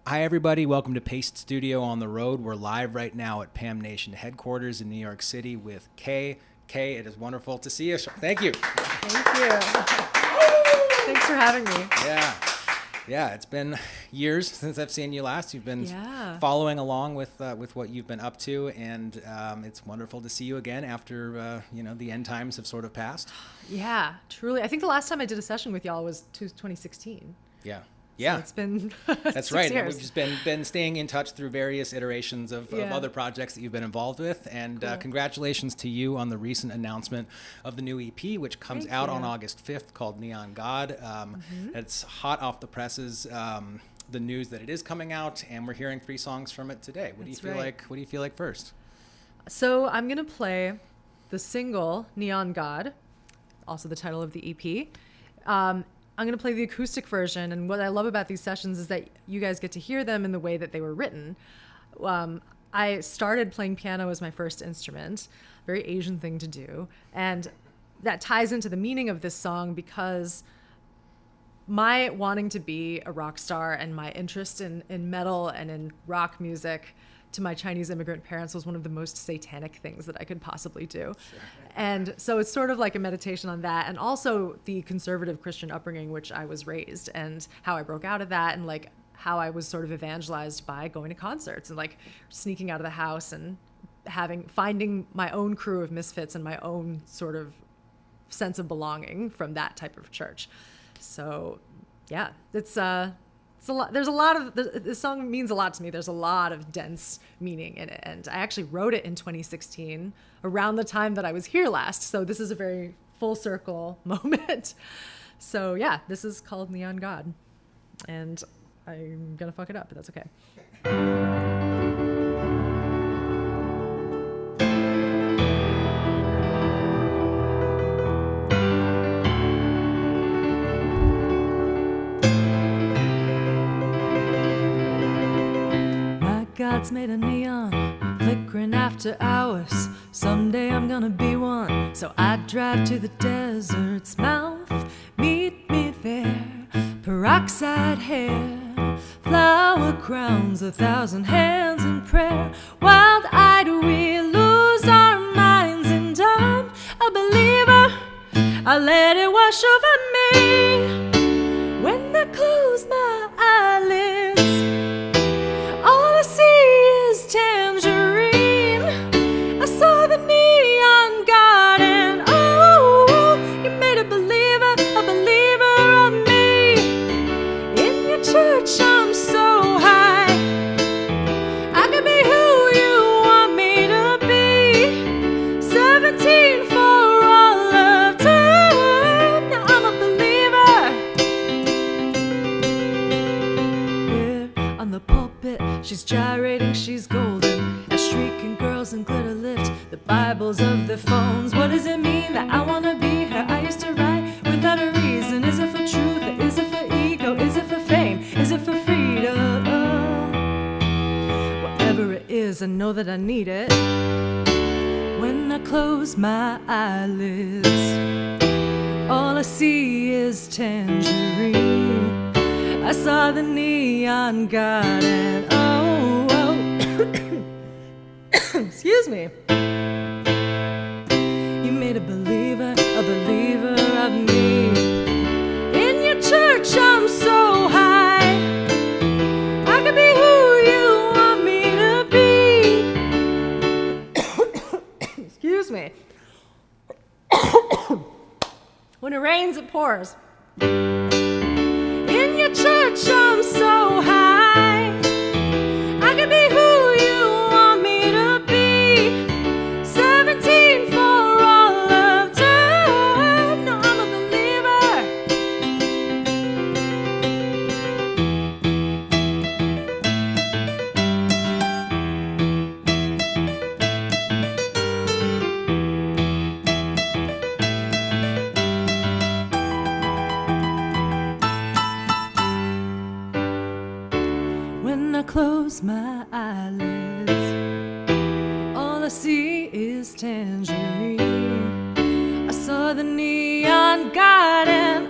Hi, everybody. Welcome to Paste Studio on the Road. We're live right now at Pamnation headquarters in New York City with KAYE. KAYE, it is wonderful to see you. Thank you. Thank you. Thanks for having me. Yeah, it's been years since I've seen you last. You've been following along with what you've been up to, and it's wonderful to see you again after the end times have sort of passed. Yeah, truly. I think the last time I did a session with y'all was 2016. Yeah. So it's been That's 6 right. years. And we've just been staying in touch through various iterations of other projects that you've been involved with. And Cool. Congratulations to you on the recent announcement of the new EP, which comes Thank out you. on August 5th, called Neon God. It's hot off the presses. The news that it is coming out, and we're hearing 3 songs from it today. What do you feel like? What do you feel like first? So I'm gonna play the single "Neon God," also the title of the EP. I'm going to play the acoustic version, and what I love about these sessions is that you guys get to hear them in the way that they were written. I started playing piano as my first instrument, very Asian thing to do, and that ties into the meaning of this song because my wanting to be a rock star and my interest in metal and in rock music to my Chinese immigrant parents was one of the most satanic things that I could possibly do. Sure. And so it's sort of like a meditation on that, and also the conservative Christian upbringing which I was raised, and how I broke out of that, and like how I was sort of evangelized by going to concerts and like sneaking out of the house and finding my own crew of misfits and my own sort of sense of belonging from that type of church. So yeah, it's a lot. There's a lot of this song means a lot to me. There's a lot of dense meaning in it, and I actually wrote it in 2016, around the time that I was here last. So this is a very full circle moment. So yeah, this is called Neon God, and I'm gonna fuck it up, but that's okay. God's made a neon, flickering after hours. Someday I'm gonna be one, so I drive to the desert's mouth. Meet me there, peroxide hair, flower crowns, 1,000 hands in prayer. Wild-eyed we lose our minds, and I'm a believer. I let it wash over me when I close my eyelids. All I see is tangerine. I saw the neon God, and oh, you made a believer of me. In your church I'm so high, I could be who you want me to be. 17 for all of time. Now I'm a believer. Here on the pulpit, she's gyrating, she's golden, as shrieking girls in glitter lift the Bibles of their phones. What does it mean that I want to be her? I used to write without a reason. Is it for truth? Is it for ego? Is it for fame? Is it for freedom? Whatever it is, I know that I need it. When I close my eyelids, all I see is tangerine. I saw the neon God, and excuse me. You made a believer of me. In your church I'm so high, I could be who you want me to be. Excuse me. When it rains, it pours. In your church I'm so high, I could be who you want me to be. 17 for all of time. No, I'm a When I close my eyelids, all I see is tangerine. I saw the neon God, and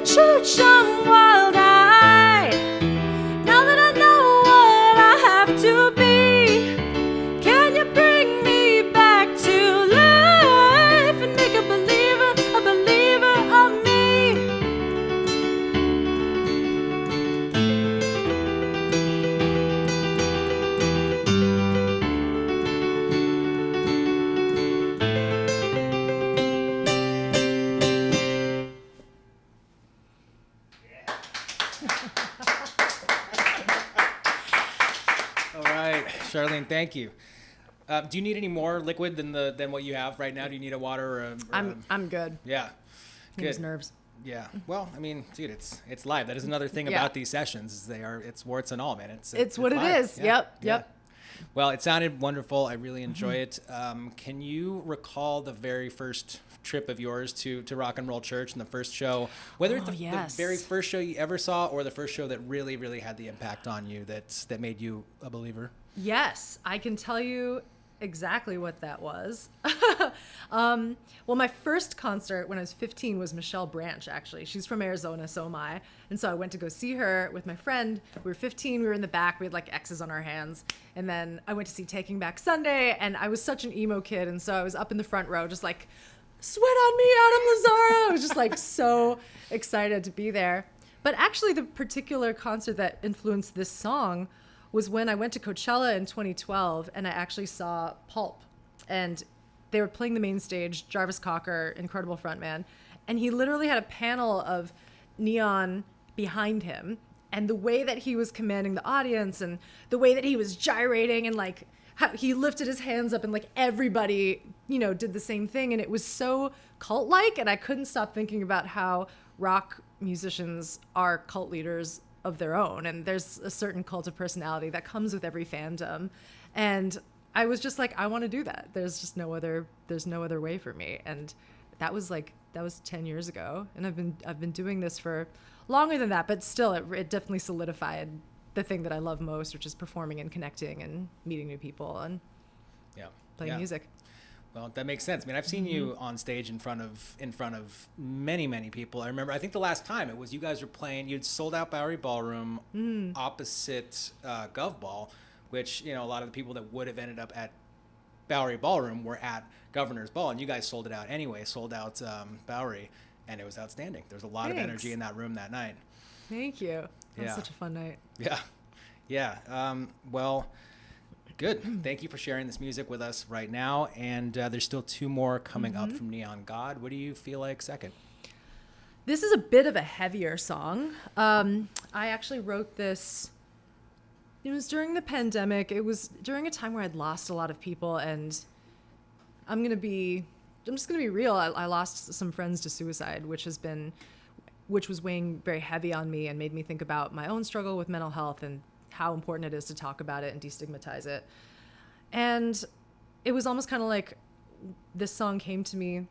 to church on wild-eyed. Now that I know what I have to be, can you bring me back to life and make a believer of me? All right, Charlene, thank you. Do you need any more liquid than what you have right now? Do you need a water? Or I'm good. Yeah. Good. Nerves. Yeah. Well, I mean, dude, it's live. That is another thing about these sessions. Is it's warts and all, man. It's what it is. Yeah. Yep. Yeah. Well, it sounded wonderful. I really enjoy it. Can you recall the very first trip of yours to Rock and Roll Church and the first show, whether it's the very first show you ever saw or the first show that really, really had the impact on you that made you a believer? Yes, I can tell you exactly what that was. Well, my first concert when I was 15 was Michelle Branch, actually. She's from Arizona, so am I. And so I went to go see her with my friend. We were 15, we were in the back, we had like X's on our hands. And then I went to see Taking Back Sunday, and I was such an emo kid, and so I was up in the front row just like, sweat on me, Adam Lazzara. I was just like so excited to be there. But actually the particular concert that influenced this song was when I went to Coachella in 2012 and I actually saw Pulp, and they were playing the main stage, Jarvis Cocker, incredible frontman, and he literally had a panel of neon behind him, and the way that he was commanding the audience and the way that he was gyrating and like how he lifted his hands up and like everybody, did the same thing, and it was so cult-like, and I couldn't stop thinking about how rock musicians are cult leaders of their own, and there's a certain cult of personality that comes with every fandom, and I was just like, I want to do that. There's no other way for me. And that was 10 years ago, and I've been doing this for longer than that, but still it definitely solidified the thing that I love most, which is performing and connecting and meeting new people and playing music. Well, that makes sense. I mean, I've seen you on stage in front of many, many people. I remember, I think the last time it was you guys were playing, you'd sold out Bowery Ballroom opposite Gov Ball, which, a lot of the people that would have ended up at Bowery Ballroom were at Governor's Ball, and you guys sold it out anyway, sold out Bowery, and it was outstanding. There was a lot of energy in that room that night. Thank you. That was such a fun night. Yeah. Yeah. Well, good. Thank you for sharing this music with us right now. And there's still two more coming up from Neon God. What do you feel like second? This is a bit of a heavier song. I actually wrote this. It was during the pandemic. It was during a time where I'd lost a lot of people, and I'm just gonna be real. I lost some friends to suicide, which was weighing very heavy on me and made me think about my own struggle with mental health and how important it is to talk about it and destigmatize it. And it was almost kind of like this song came to me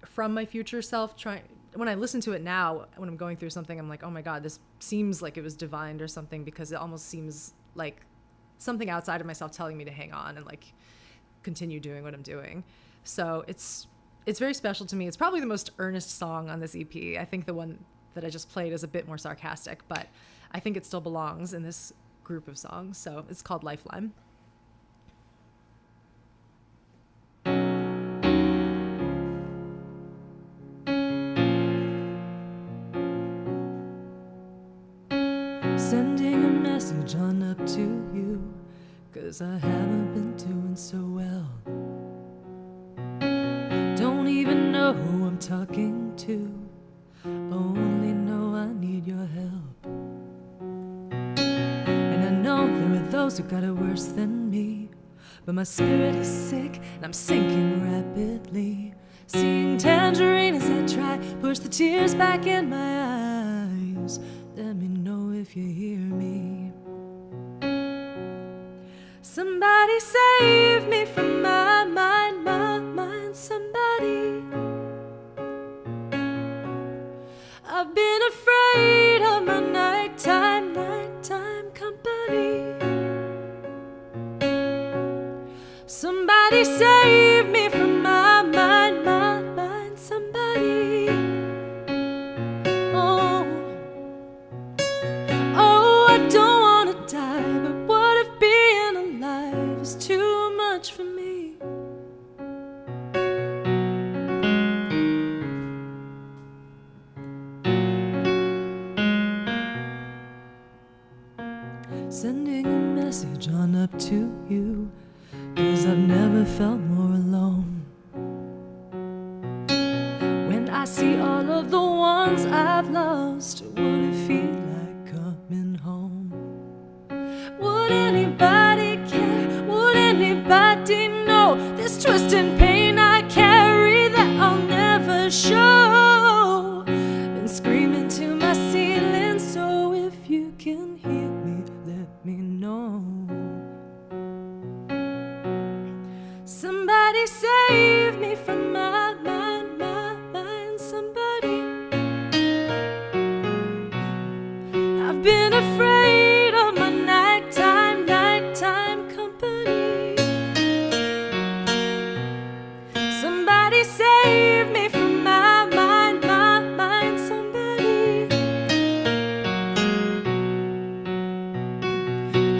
from my future self. When I listen to it now, when I'm going through something, I'm like, oh my God, this seems like it was divined or something, because it almost seems like something outside of myself telling me to hang on and like continue doing what I'm doing. So it's very special to me. It's probably the most earnest song on this EP. I think the one that I just played is a bit more sarcastic, but I think it still belongs in this group of songs. So it's called Lifeline. Sending a message on up to you, 'cause I haven't been doing so well. Don't even know who I'm talking to, only know I need your help. And I know there are those who got it worse than me, but my spirit is sick and I'm sinking rapidly. Seeing tangerine as I try, push the tears back in my eyes. Let me know if you hear me. Somebody save me from my mind, somebody. I've been afraid of my nighttime company. Somebody save me from my mind, somebody. see all of the ones I've lost, would it feel like coming home? Would anybody care? Would anybody know this twist and pain I carry that I'll never show? Been screaming to my ceiling, so if you can hear me, let me know. Somebody save me from my mind, my mind. Somebody, I've been afraid of my nighttime, nighttime company. Somebody save me from my mind, my mind. Somebody,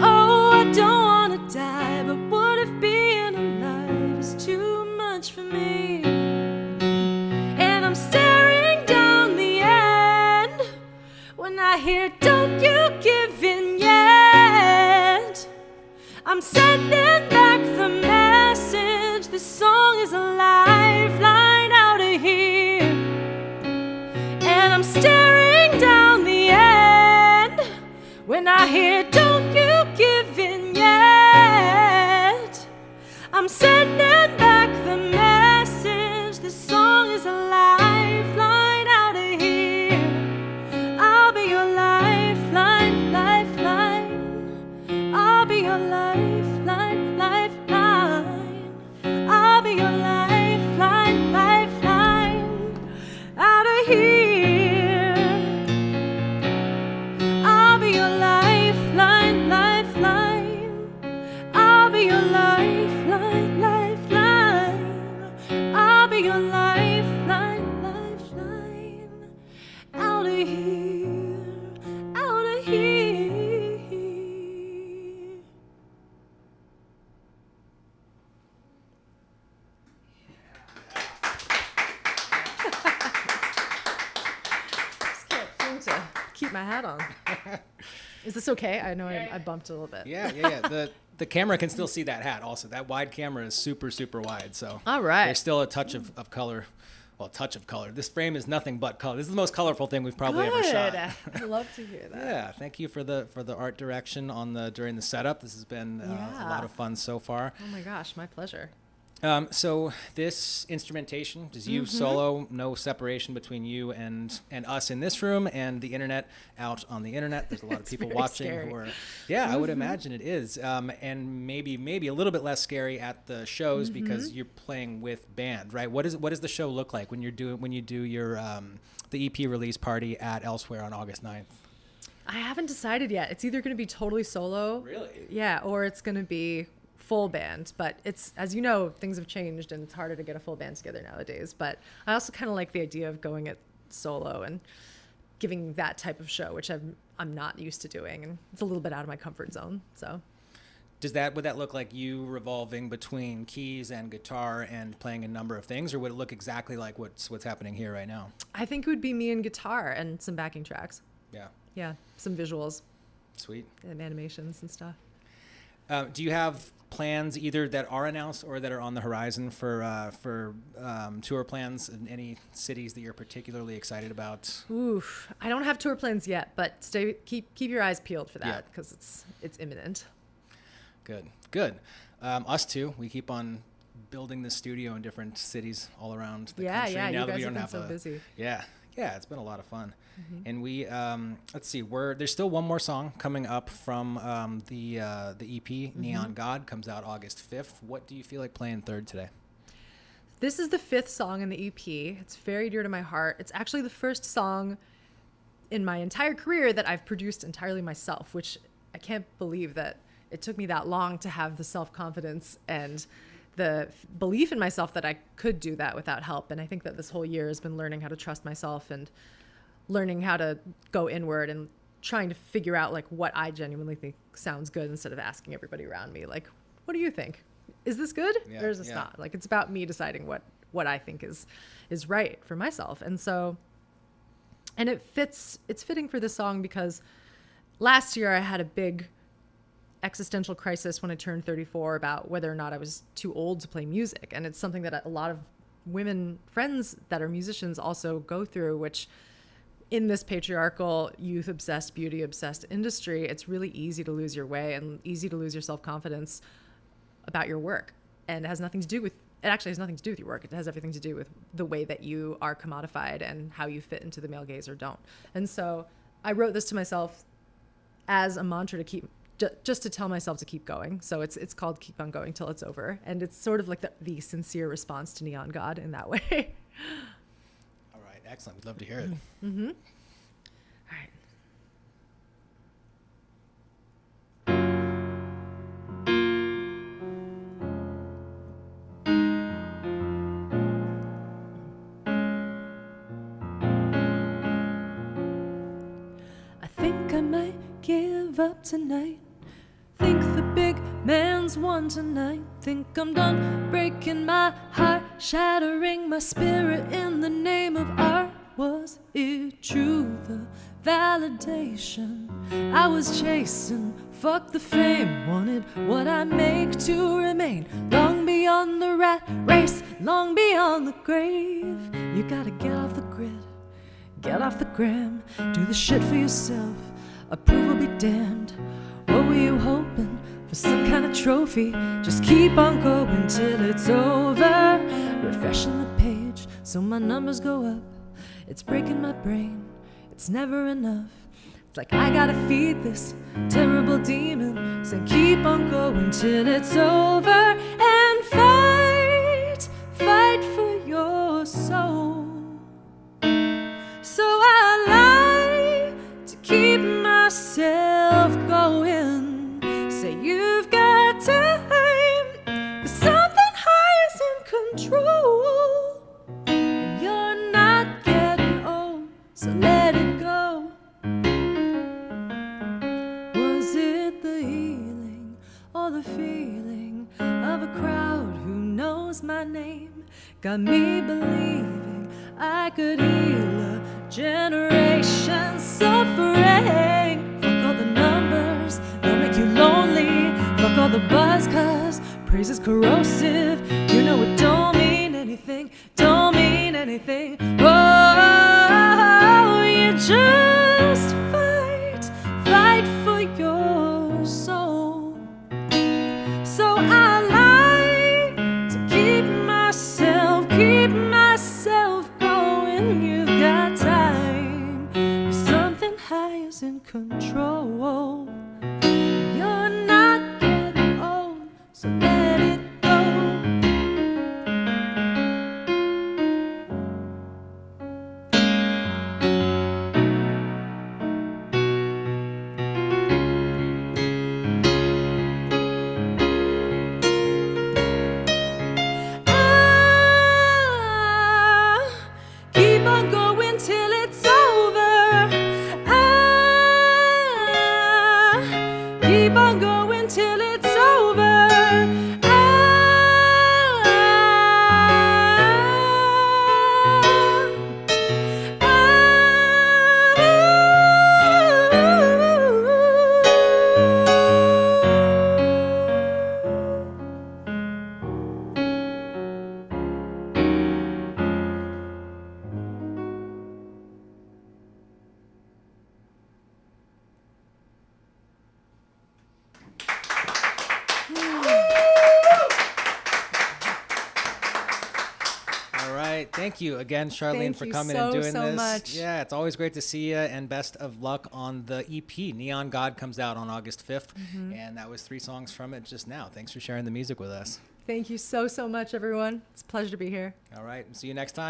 oh, I don't wanna die, but what if being alive is too much for me? And I'm staring down the end when I hear, don't you give in yet. I'm sending back the message, this song is a lifeline out of here. And I'm staring down the end when I hear, don't you give in yet. I'm sending back the message, this song is a lifeline out of here. I'll be your lifeline, lifeline. I'll be your lifeline, lifeline. I'll be your lifeline, lifeline out of here. I'll be your lifeline, lifeline. I'll be your lifeline, lifeline. I'll be your lifeline, lifeline out of here, out of here. Just can't seem to keep my hat on. Is this okay? I know I bumped a little bit. Yeah. The camera can still see that hat also. That wide camera is super, super wide. So All right. there's still a touch of color. Well, a touch of color. This frame is nothing but color. This is the most colorful thing we've probably ever shot. I love to hear that. Yeah, thank you for the art direction during the setup. This has been a lot of fun so far. Oh my gosh, my pleasure. So this instrumentation, does you solo, no separation between you and us in this room and the internet out on the internet. There's a lot of people watching scary. who are, I would imagine it is. And maybe a little bit less scary at the shows because you're playing with band, right? What does the show look like when you do your the EP release party at Elsewhere on August 9th? I haven't decided yet. It's either going to be totally solo. Really? Yeah, or it's going to be full band. But it's, as you know, things have changed and it's harder to get a full band together nowadays. But I also kind of like the idea of going it solo and giving that type of show, which I'm not used to doing. And it's a little bit out of my comfort zone. So would that look like you revolving between keys and guitar and playing a number of things, or would it look exactly like what's happening here right now? I think it would be me and guitar and some backing tracks. Yeah, some visuals. Sweet. And animations and stuff. Do you have plans either that are announced or that are on the horizon for tour plans in any cities that you're particularly excited about? Oof, I don't have tour plans yet, but keep your eyes peeled for that because it's imminent. Good. Us too. We keep on building the studio in different cities all around the country. Yeah, now you that guys we don't have been have so busy. Yeah, it's been a lot of fun. And we let's see, there's still one more song coming up from the EP. Neon God comes out August 5th. What do you feel like playing third today? This is the 5th song in the EP. It's very dear to my heart. It's actually the first song in my entire career that I've produced entirely myself, which I can't believe that it took me that long to have the self-confidence and the belief in myself that I could do that without help. And I think that this whole year has been learning how to trust myself and learning how to go inward and trying to figure out like what I genuinely think sounds good instead of asking everybody around me, like, what do you think? Is this good? Or is this not? Like, it's about me deciding what I think is right for myself. And so, and it's fitting for this song because last year I had a big existential crisis when I turned 34 about whether or not I was too old to play music. And it's something that a lot of women friends that are musicians also go through, which in this patriarchal, youth obsessed, beauty obsessed industry, it's really easy to lose your way and easy to lose your self-confidence about your work. And it actually has nothing to do with your work. It has everything to do with the way that you are commodified and how you fit into the male gaze or don't. And so I wrote this to myself as a mantra to just to tell myself to keep going. So it's called Keep On Going Till It's Over. And it's sort of like the sincere response to Neon God in that way. All right. Excellent. We'd love to hear it. Mm-hmm. All right. I might give up tonight. Think the big man's won tonight. Think I'm done breaking my heart, shattering my spirit in the name of art. Was it true, the validation I was chasing? Fuck the fame, wanted what I make to remain. Long beyond the rat race, long beyond the grave. You gotta get off the grid, get off the gram, do the shit for yourself. Approval be damned. What were you hoping for? Some kind of trophy? Just keep on going till it's over. Refreshing the page so my numbers go up. It's breaking my brain, it's never enough. It's like I gotta feed this terrible demon, saying keep on going till it's over. And fight, fight for your soul. So I lie to keep myself going. Say you've got time, 'cause something high is in control. And you're not getting old, so let it go. Was it the healing or the feeling of a crowd who knows my name? Got me believing I could heal a generation suffering. Fuck all the numbers, they'll make you lonely. Fuck all the buzz, 'cause praise is corrosive. You know it don't mean anything, don't mean anything. Oh, you just fight, fight for your soul. So I lie to keep myself going. You've got time, 'cause something high is in control. You're not getting old, so let it go. Keep on going till it's over. Keep on going till it's over. All right. Thank you again, Charlene, Thank for you coming and doing so this. much. Yeah, it's always great to see you, and best of luck on the EP. Neon God comes out on August 5th, and that was 3 songs from it just now. Thanks for sharing the music with us. Thank you so much, everyone. It's a pleasure to be here. All right. See you next time.